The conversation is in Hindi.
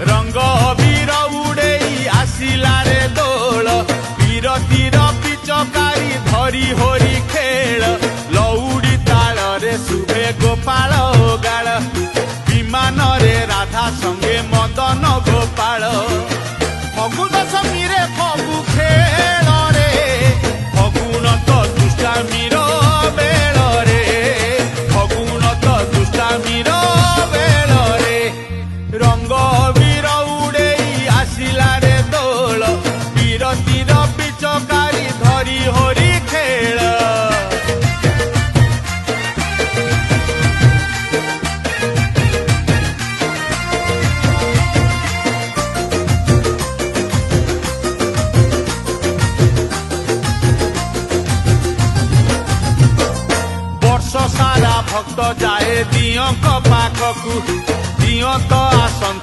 रंग वीर उड़ेई आसिला रे दोल बीरतीर पिचकारी धरी होरी खेल लौड़ी ताल रे शुभे गोपाल गाल विमान रे राधा संगे मदन गोपाल फगु दशमी रे फगु खेल रे फगुन तो दुष्टामीर बेल रे फगुन तो दुष्टामीर बेल रे रंग वीर उड़ेई आसिला रे दोल बीरतीर पिचकारी धरी होरी खेल वर्ष सारा भक्त जाए दियों पाखकू दियों तो आसंत